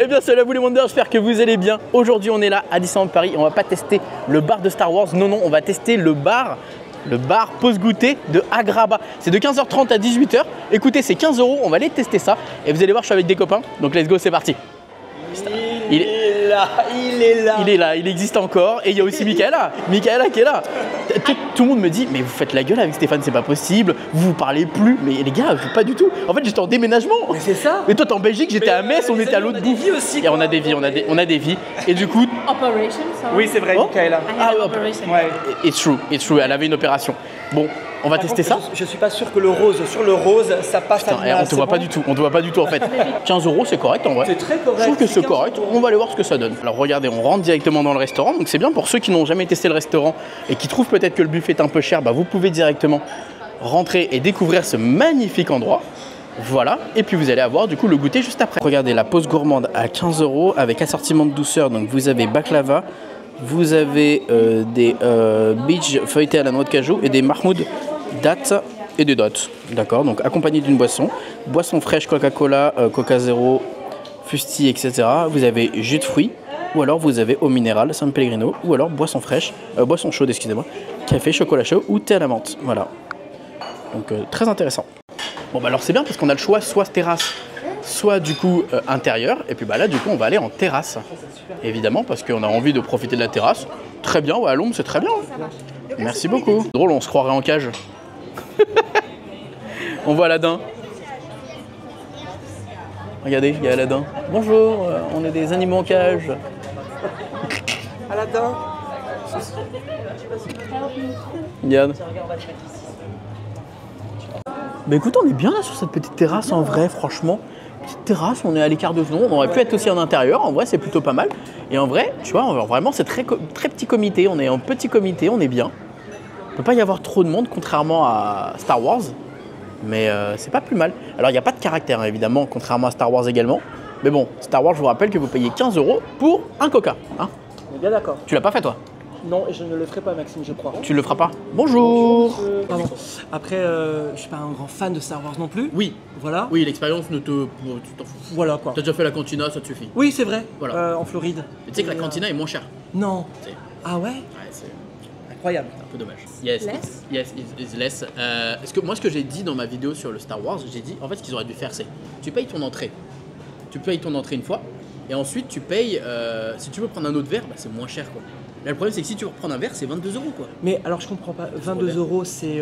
Eh bien salut à vous les Wonders, j'espère que vous allez bien. Aujourd'hui on est là à Disneyland Paris, on va pas tester le bar de Star Wars, non, on va tester le bar pause goûter de Agrabah. C'est de 15h30 à 18h. Écoutez, c'est 15 €, on va aller tester ça. Et vous allez voir, je suis avec des copains, donc let's go, c'est parti. Il est là. Il existe encore. Et il y a aussi Michaela qui est là. Tout le monde me dit, mais vous faites la gueule avec Stéphane, c'est pas possible, vous parlez plus. Mais les gars, je pas du tout. En fait, j'étais en déménagement. Mais c'est ça. Mais toi, t'es en Belgique, j'étais à Metz, on était à l'autre bout. Aussi, et on a des vies, on a des vies. Et du coup. Operation, sorry. Oui, c'est vrai, Oh. Michaela. Operation. Ouais. It's true, elle avait une opération. Bon, on va tester ça. Je suis pas sûr que le rose, sur le rose, ça passe Putain, on te voit pas du tout, en fait. 15 € c'est correct en vrai. C'est très correct. Je trouve que c'est 15 correct, €. on va aller voir ce que ça donne. Alors regardez, on rentre directement dans le restaurant, donc c'est bien pour ceux qui n'ont jamais testé le restaurant et qui trouvent peut-être que le buffet est un peu cher, bah vous pouvez directement rentrer et découvrir ce magnifique endroit. Voilà, et puis vous allez avoir du coup le goûter juste après. Regardez, la pause gourmande à 15 € avec assortiment de douceur, donc vous avez baklava, vous avez des beach feuilletés à la noix de cajou et des mahmoud dattes et des dots. D'accord, donc accompagné d'une boisson. Boisson fraîche, Coca-Cola, Coca Zéro, Fusti, etc. Vous avez jus de fruits, ou alors vous avez eau minérale, San Pellegrino, ou alors boisson fraîche, boisson chaude, excusez-moi, café, chocolat chaud ou thé à la menthe. Voilà. Donc très intéressant. Bon bah alors c'est bien parce qu'on a le choix, soit terrasse, soit du coup intérieur. Et puis bah là du coup on va aller en terrasse. Évidemment parce qu'on a envie de profiter de la terrasse. Très bien, ouais, à l'ombre c'est très bien. Merci beaucoup. Drôle, on se croirait en cage. On voit Aladdin. Regardez, il y a Aladdin. Bonjour, on est des animaux en cage. Aladdin. Regarde. Bah écoute, on est bien là sur cette petite terrasse en vrai, franchement. Petite terrasse, on est à l'écart de ce nom. On aurait pu être aussi en intérieur, en vrai c'est plutôt pas mal. Et en vrai, tu vois, vraiment c'est très petit comité. On est en petit comité, on est bien. Il ne peut pas y avoir trop de monde, contrairement à Star Wars. Mais c'est pas plus mal. Alors il n'y a pas de caractère, hein, évidemment, contrairement à Star Wars également. Mais bon, Star Wars, je vous rappelle que vous payez 15 € pour un Coca. Hein, On est bien d'accord. tu l'as pas fait toi? Non, et je ne le ferai pas, Maxime, je crois. Tu le feras pas? Bonjour. Pardon. Après, je suis pas un grand fan de Star Wars non plus. Oui, Voilà. oui, l'expérience ne te... Tu t'en fous. Voilà quoi. T'as déjà fait la cantina, ça te suffit. Oui, c'est vrai. Voilà. En Floride. Mais tu sais que la Et, cantina est moins chère. Non. C'est Ah ouais. ouais, c'est Incroyable. un peu dommage. Yes, Less? yes, it's less. Ce que j'ai dit dans ma vidéo sur le Star Wars, j'ai dit, en fait, ce qu'ils auraient dû faire, c'est tu payes ton entrée. Tu payes ton entrée une fois, et ensuite tu payes, si tu veux prendre un autre verre, bah, c'est moins cher quoi. Là, le problème, c'est que si tu veux reprendre un verre, c'est 22 € quoi. Mais alors, je comprends pas. 22 €, c'est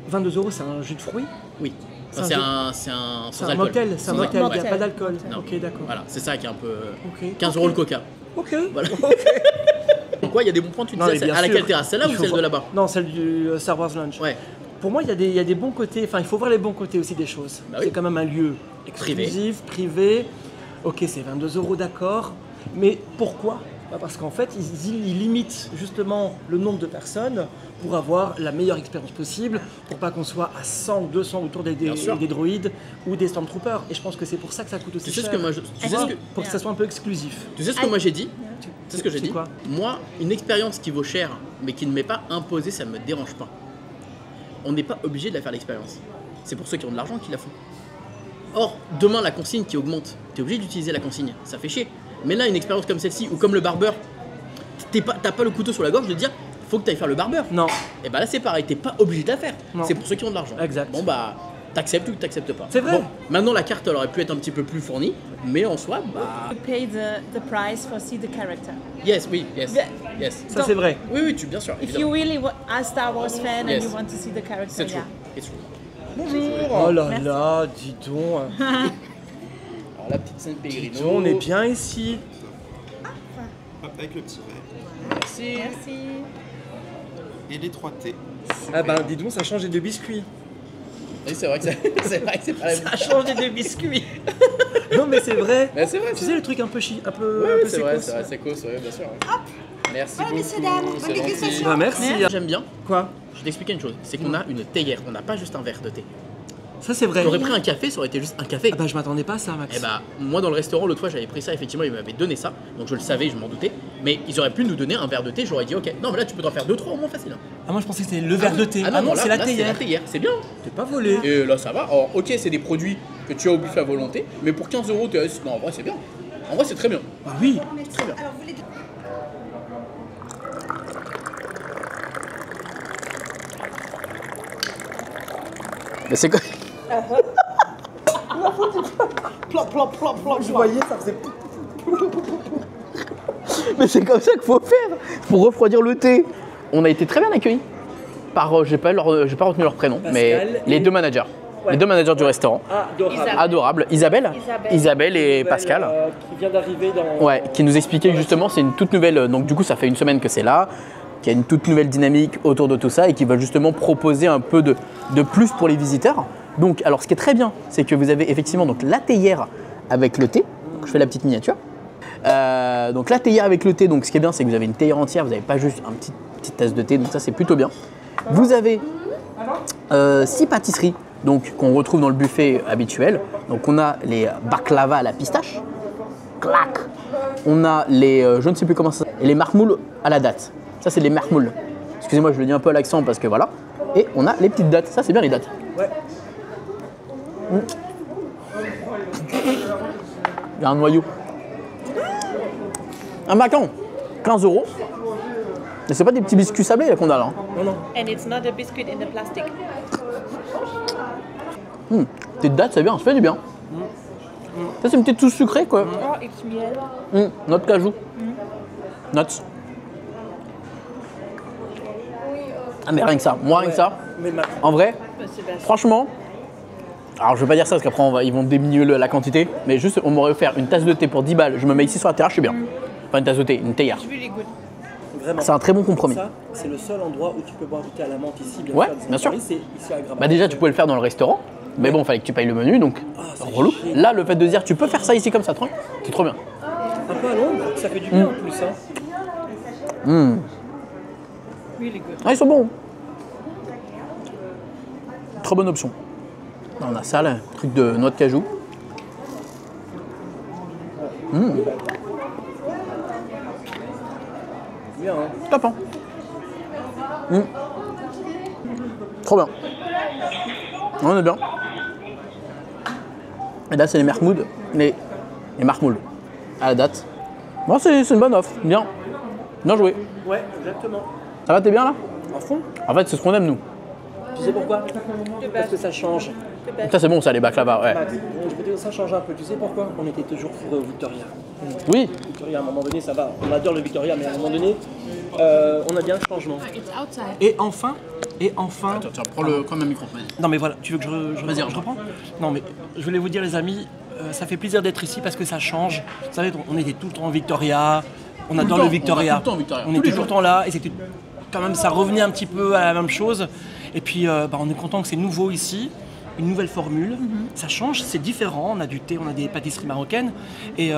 22 € c'est un jus de fruits. Oui. C'est Enfin, un c'est un C'est sans un alcool. motel, c'est un Sans motel, il alcool, n'y a ouais. pas d'alcool. Non. Ok, d'accord. Voilà, c'est ça qui est un peu. Ok. 15 € le Coca. Ok. Voilà. Pourquoi il y a des bons points, tu Non, disais mais bien à laquelle sûr. terrasse? Celle-là Il ou faut celle de voir- là-bas? Non, celle du Star Wars Lounge. Ouais. Pour moi, il y a des bons côtés. Enfin, il faut voir les bons côtés aussi des choses. Bah oui. C'est quand même un lieu exclusif, privé. Ok, c'est 22 € d'accord. Mais pourquoi? Bah, parce qu'en fait, ils limitent justement le nombre de personnes pour avoir la meilleure expérience possible, pour pas qu'on soit à 100 ou 200 autour Bien sûr. des droïdes ou des Stormtroopers. Et je pense que c'est pour ça que ça coûte aussi Tu sais ce cher. que moi, Pour que ça soit un peu exclusif. tu sais ce que moi j'ai dit? Tu sais ce que j'ai C'est dit? quoi? Moi, une expérience qui vaut cher, mais qui ne m'est pas imposée, ça ne me dérange pas. On n'est pas obligé de la faire l'expérience. C'est pour ceux qui ont de l'argent qui la font. Or, demain, la consigne qui augmente, tu es obligé d'utiliser la consigne. Ça fait chier. Mais là, une expérience comme celle-ci, ou comme le barbeur, t'as pas le couteau sur la gorge de dire faut que tu ailles faire le barbeur. Non. Et bah là, c'est pareil, t'es pas obligé de la faire. Non. C'est pour ceux qui ont de l'argent. Exact. Bon, bah, t'acceptes ou t'acceptes pas. C'est vrai. Bon, maintenant, la carte, elle aurait pu être un petit peu plus fournie, mais en soi, bah. You pay the price for see the character. Yes, oui, yes. Yes. Ça, c'est vrai. Oui, oui, bien sûr. If Évidemment. you really are Star Wars fan Yes. and you want to see the character, C'est true. yeah. It's true. Oh là Merci. là, dis donc. Alors, la petite San Pellegrino. Dis donc, on est bien ici. Avec le petit verre Merci. Merci. et les 3 thés. Ah ben, dis donc, ça change des deux biscuits. Oui, c'est vrai que c'est vrai que c'est pas la même. Ça change des deux biscuits. Non, mais c'est vrai. Mais c'est vrai, Tu sais, le truc un peu un peu, Oui, un peu c'est vrai, sécos. c'est vrai, c'est cos, ouais, bien sûr. Ouais. Merci beaucoup. messieurs, dames, bonne c'est gentil. dégustation. Bah, merci. J'aime bien. Quoi? Je vais t'expliquer une chose, c'est qu'on a une théière, on n'a pas juste un verre de thé. Ça, c'est vrai. J'aurais pris un café, ça aurait été juste un café. Ah bah, je m'attendais pas à ça, Max. Et bah, moi dans le restaurant, l'autre fois, j'avais pris ça, effectivement, ils m'avaient donné ça, donc je le savais, je m'en doutais. Mais ils auraient pu nous donner un verre de thé, j'aurais dit ok. Non, mais là, tu peux en faire 2-3 au moins facile. Hein. Ah, moi, je pensais que c'était le verre de thé. Ah non, c'est la là, théière. c'est bien. T'es pas volé. Et là, ça va. Alors, ok, c'est des produits que tu as au buffet à volonté, mais pour 15 euros, non, en vrai, c'est bien. En vrai, c'est très bien. Ah oui. Très bien. Mais c'est quoi? Je voyais, ça faisait. Mais c'est comme ça qu'il faut faire pour refroidir le thé. On a été très bien accueillis par, j'ai pas retenu leur prénom, Pascal mais les et- deux managers. Ouais. Les deux managers du restaurant. Adorable. Adorables. Isabelle et Pascal. Qui vient d'arriver dans. Ouais, qui nous expliquait justement, c'est une toute nouvelle. Donc du coup, ça fait une semaine que c'est là, qu'il y a une toute nouvelle dynamique autour de tout ça et qui va justement proposer un peu de plus pour les visiteurs. Donc, alors, ce qui est très bien, c'est que vous avez effectivement donc la théière avec le thé. Donc, je fais la petite miniature. Donc la théière avec le thé. Donc, ce qui est bien, c'est que vous avez une théière entière. Vous n'avez pas juste une petite tasse de thé. Donc ça, c'est plutôt bien. Vous avez 6 pâtisseries. Donc, qu'on retrouve dans le buffet habituel. Donc, on a les baklava à la pistache. Clac. On a les, je ne sais plus comment ça s'appelle, et les marmoules à la date. Ça, c'est les marmoules. Excusez-moi, je le dis un peu à l'accent parce que voilà. Et on a les petites dates. Ça, c'est bien les dates. Ouais. Il y a un noyau. Un macan. 15 euros. Mais c'est pas des petits biscuits sablés là qu'on a là. Hein. Non, non. And it's not a biscuit in the plastic. Petites dates, c'est bien, ça fait du bien. Ça, c'est une petite touche sucrée quoi. Oh, it's miel. Noix de cajou. Nuts. Ah, mais rien que ça. Moi, rien que ça. Mais ma- En vrai, C'est bien. franchement, alors je vais pas dire ça parce qu'après ils vont diminuer la quantité, mais juste on m'aurait offert une tasse de thé pour 10 balles, je me mets ici sur la terrasse, je suis bien. Enfin une tasse de thé, une théière. It's really good. Vraiment. C'est un très bon compromis. Ça, c'est le seul endroit où tu peux boire du thé à la menthe ici. Ouais, sûr, bien sûr. Paris, c'est ici à Grabat. Bah déjà tu pouvais le faire dans le restaurant, mais bon fallait que tu payes le menu donc c'est relou. chiant. Là le fait de dire tu peux faire ça ici comme ça, tranquille, c'est trop bien. Un peu à l'ombre, ça fait du bien en plus. Hein. Really good. Ah ils sont bons. Très bonne option. Là, on a ça là, truc de noix de cajou. Bien, hein. Top hein. Trop bien. On est bien. Et là c'est les marmoules, les marmoules à la date. Bon c'est une bonne offre, bien. Bien joué. Ouais, exactement. Ça va, t'es bien là? En fond, En fait c'est ce qu'on aime nous. tu sais pourquoi? Parce que ça change. Ça c'est bon ça les baklava, ouais. Max, je peux te dire, ça change un peu. Tu sais pourquoi? On était toujours fourrés au Victoria. Oui. Victoria, à un moment donné, ça va. On adore le Victoria, mais à un moment donné, on a bien le changement. It's outside. Et enfin. Tiens, prends le comme un micro. Non mais voilà, tu veux que Vas-y, je reprends? Non mais je voulais vous dire les amis, ça fait plaisir d'être ici parce que ça change. Vous savez, on était tout le temps au Victoria, on adore le le temps, Victoria. on va tout le temps au Victoria, On tous était les tout le jours. temps là et c'était quand même, ça revenait un petit peu à la même chose. Et puis on est content que c'est nouveau ici, une nouvelle formule. Ça change, c'est différent, on a du thé, on a des pâtisseries marocaines. Et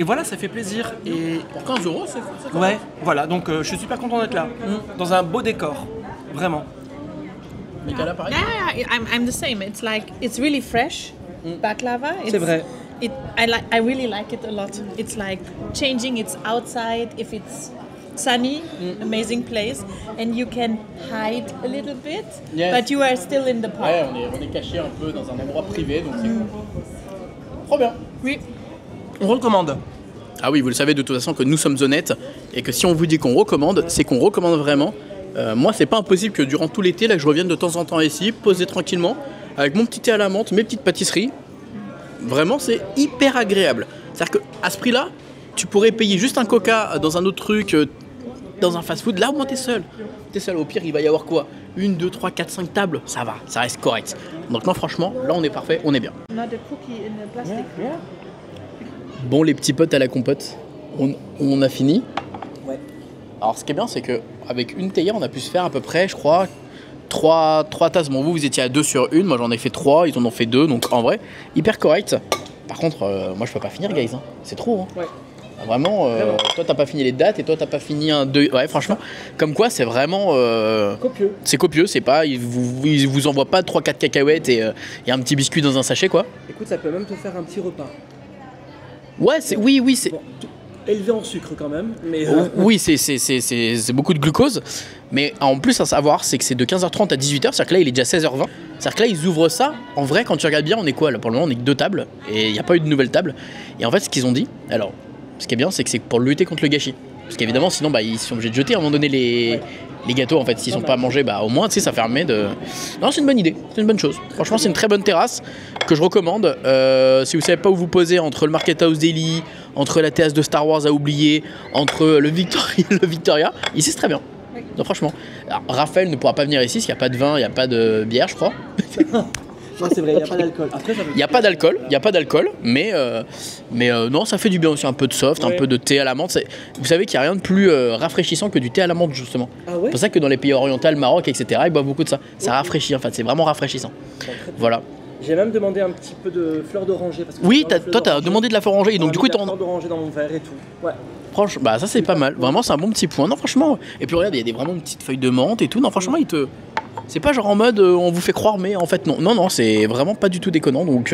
voilà, ça fait plaisir. Et Pour 15 euros c'est ouais, voilà, donc je suis super content d'être là, dans un beau décor, vraiment. Mais qu'à l'appareil. Yeah, I'm the same. It's like it's really fresh baklava. C'est vrai. I really like it a lot. It's like changing. It's outside if it's sunny, amazing place, and you can hide a little bit, Yes. but you are still in the park. Ouais, on est caché un peu dans un endroit privé donc c'est cool. Trop bien. Oui. On recommande. Ah oui, vous le savez de toute façon que nous sommes honnêtes et que si on vous dit qu'on recommande, c'est qu'on recommande vraiment. Moi, c'est pas impossible que durant tout l'été, là, que je revienne de temps en temps ici, poser tranquillement, avec mon petit thé à la menthe, mes petites pâtisseries. Vraiment, c'est hyper agréable. C'est-à-dire qu'à ce prix-là, tu pourrais payer juste un coca dans un autre truc, dans un fast-food. Là, au moins, t'es seul. T'es seul. Au pire, il va y avoir quoi? 1, 2, 3, 4, 5 tables. Ça va, ça reste correct. Donc non, franchement, là, on est parfait, on est bien. Not a cookie in the plastic. Bon, les petits potes à la compote, on a fini. Ouais. Alors ce qui est bien c'est que avec une théière on a pu se faire à peu près je crois 3 tasses. Bon vous étiez à 2 sur 1, moi j'en ai fait 3, ils en ont fait 2 donc en vrai hyper correct. Par contre moi je peux pas finir guys, hein. C'est trop hein. Ouais. Vraiment, toi t'as pas fini les dates et toi t'as pas fini un 2. Ouais franchement comme quoi c'est vraiment Copieux. c'est copieux, c'est pas ils vous envoient pas 3-4 cacahuètes et un petit biscuit dans un sachet quoi. Écoute, ça peut même te faire un petit repas. Ouais c'est oui c'est Bon, élevé en sucre quand même. Mais Oui, c'est beaucoup de glucose. Mais en plus, à savoir, c'est que c'est de 15h30 à 18h. C'est-à-dire que là, il est déjà 16h20. C'est-à-dire que là, ils ouvrent ça. En vrai, quand tu regardes bien, on est quoi là? Pour le moment, on est que 2 tables. Et il n'y a pas eu de nouvelle table. Et en fait, ce qu'ils ont dit, alors, ce qui est bien, c'est que c'est pour lutter contre le gâchis. Parce qu'évidemment, sinon, bah, ils sont obligés de jeter à un moment donné les gâteaux. En fait, s'ils sont pas mangés, bah, au moins, tu sais, ça permet de. Non, c'est une bonne idée. C'est une bonne chose. Franchement, c'est une très bonne terrasse que je recommande. Si vous savez pas où vous poser entre le Market House Daily, entre la terrasse de Star Wars à oublier, entre le Victoria, ici, c'est très bien. Non, franchement. Alors, Raphaël ne pourra pas venir ici parce qu'il n'y a pas de vin, il n'y a pas de bière, je crois. non, c'est vrai, il n'y a pas d'alcool. Il n'y a pas d'alcool, mais non, ça fait du bien aussi, un peu de soft, un peu de thé à la menthe. Vous savez qu'il n'y a rien de plus rafraîchissant que du thé à la menthe, justement. Ah ouais? C'est pour ça que dans les pays orientaux, Maroc, etc., ils boivent beaucoup de ça. Ça rafraîchit, en fait, c'est vraiment rafraîchissant. Voilà. J'ai même demandé un petit peu de fleur d'oranger. Parce que Oui, toi, t'as demandé de la fleur orangée, donc du coup, t'as fleur d'oranger dans mon verre et tout. Ouais. Franchement, bah ça c'est pas mal. Vraiment, c'est un bon petit point. Non, franchement. Et puis regarde, il y a vraiment une petite feuille de menthe et tout. Non, franchement, c'est pas genre en mode on vous fait croire, mais en fait non. Non, c'est vraiment pas du tout déconnant. Donc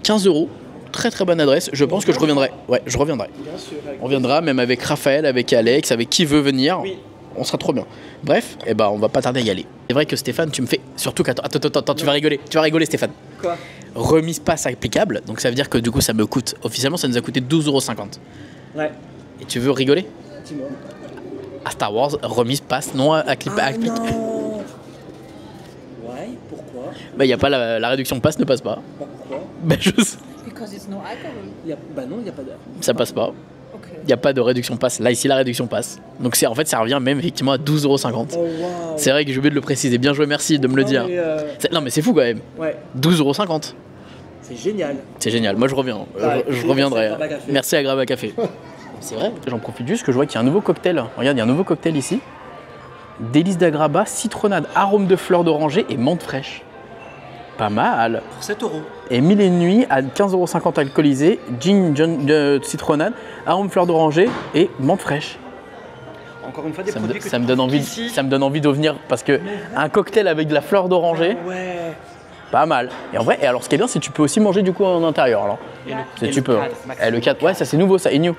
15 €, très très bonne adresse. Je pense que je reviendrai. Ouais, je reviendrai. Bien sûr. On viendra même avec Raphaël, avec Alex, avec qui veut venir. Oui. On sera trop bien. Bref, et bah on va pas tarder à y aller. C'est vrai que Stéphane, tu me fais. Surtout qu'attends, tu vas rigoler. Tu vas rigoler, Stéphane. Quoi? Remise passe applicable. Donc ça veut dire que du coup ça me coûte. Officiellement, ça nous a coûté 12,50 €. Ouais. Et tu veux rigoler? Dis-moi. À Star Wars, remise passe non appliquée. Non. Ouais, pourquoi? Bah y a pas la réduction passe ne passe pas. Bah pourquoi? Bah je sais. Because it's no alcohol. Bah non, il n'y a pas de... Ça passe pas. Okay. Y a pas de réduction passe. Là ici la réduction passe. Donc en fait ça revient même effectivement à 12,50 €. Oh waouh. C'est vrai que j'ai oublié de le préciser. Bien joué, merci de me le dire. Mais Non mais c'est fou quand même. ouais, 12,50 €. c'est génial. C'est génial. Moi je reviens. Ouais, je merci reviendrai. à Grava Café. Merci à Grava Café. C'est vrai. J'en profite juste que je vois qu'il y a un nouveau cocktail. Regarde, il y a un nouveau cocktail ici. Délice d'Agraba, citronnade, arôme de fleurs d'oranger et menthe fraîche. Pas mal. Pour 7 €. Et Mille et une nuits à 15,50 € alcoolisé, gin, citronnade, arôme fleur d'oranger et menthe fraîche. Encore une fois, des Ça produits que me tu donne trouves envie, ici. ça me donne envie de venir parce que un cocktail avec de la fleur d'oranger, Ouais. pas mal. Et en vrai, et alors ce qui est bien, c'est que tu peux aussi manger du coup en intérieur. Alors, Et tu le peux. cadre, Max. Et le 4, ouais, ça c'est nouveau, ça est new.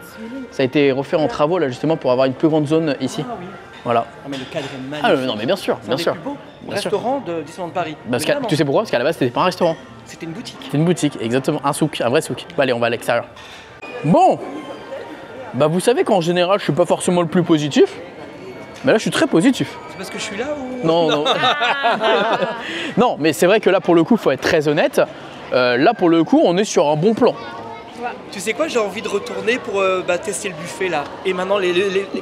Ça a été refait en travaux là justement pour avoir une plus grande zone ici. Ah oui. Voilà. Ah mais le cadre est magnifique. Ah non mais bien sûr, C'est un bien des sûr. plus beaux Bien sûr. restaurants de Disneyland Paris. Parce que, Vraiment. tu sais pourquoi? Parce qu'à la base c'était pas un restaurant, C'était une boutique. c'était une boutique, exactement, un souk, un vrai souk. Bah, allez, on va à l'extérieur. Bon, bah vous savez qu'en général je suis pas forcément le plus positif, mais là je suis très positif. C'est parce que je suis là ou... Non, non. Non, mais c'est vrai que là pour le coup, faut être très honnête. Là pour le coup, on est sur un bon plan. Tu sais quoi, j'ai envie de retourner pour tester le buffet là. Et maintenant les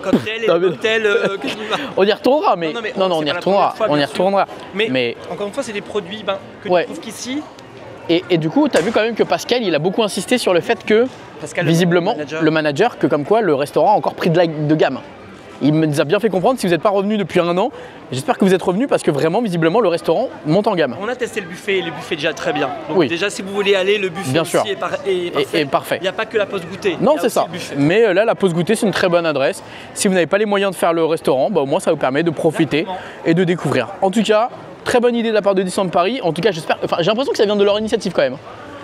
cocktails, les Non, mais- cocktails que je On y retournera, mais Non, mais non, c'est on y pas la retournera, première fois, on y bien sûr. retournera. Mais, encore une fois, c'est des produits que Ouais. tu trouves qu'ici. Et du coup, tu as vu quand même que Pascal, il a beaucoup insisté sur le fait que, Pascal, visiblement, le le manager, que comme quoi le restaurant a encore pris de gamme. Il nous a bien fait comprendre, si vous n'êtes pas revenu depuis un an, j'espère que vous êtes revenu parce que vraiment, visiblement, le restaurant monte en gamme. On a testé le buffet et le buffet est déjà très bien. Donc Oui. déjà, si vous voulez aller, le buffet Bien aussi sûr. est parfait. Et parfait. Il n'y a pas que la pause goûter. Non, il y a c'est aussi ça. le buffet. Mais là, la pause goûter, c'est une très bonne adresse. Si vous n'avez pas les moyens de faire le restaurant, bah, au moins, ça vous permet de profiter Exactement. et de découvrir. En tout cas, très bonne idée de la part de Disneyland Paris. En tout cas, j'espère. Enfin, j'ai l'impression que ça vient de leur initiative quand même.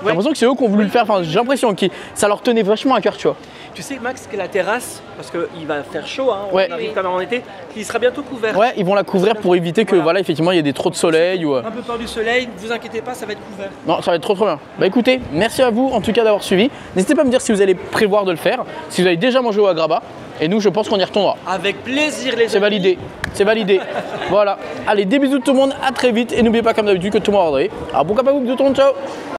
J'ai l'impression que c'est eux qui ont voulu le faire. Enfin, j'ai l'impression que ça leur tenait vachement à cœur, tu vois. Tu sais, Max, que la terrasse, parce qu'il va faire chaud, hein, Ouais. on arrive quand même en été, il sera bientôt couvert. Ouais, ils vont la couvrir pour éviter que, voilà, effectivement, il y ait des trop de soleil ou. Un peu peur du soleil, ne vous inquiétez pas, ça va être couvert. Non, ça va être trop bien. Bah écoutez, merci à vous en tout cas d'avoir suivi. N'hésitez pas à me dire si vous allez prévoir de le faire, si vous avez déjà mangé au Agraba. Et nous, je pense qu'on y retournera. Avec plaisir, les amis. C'est validé, c'est validé. Voilà. Allez, des bisous tout le monde, à très vite. Et n'oubliez pas, comme d'habitude, que tout le monde va regarder. Alors, pourquoi pas vous, bisous tout le monde, ciao.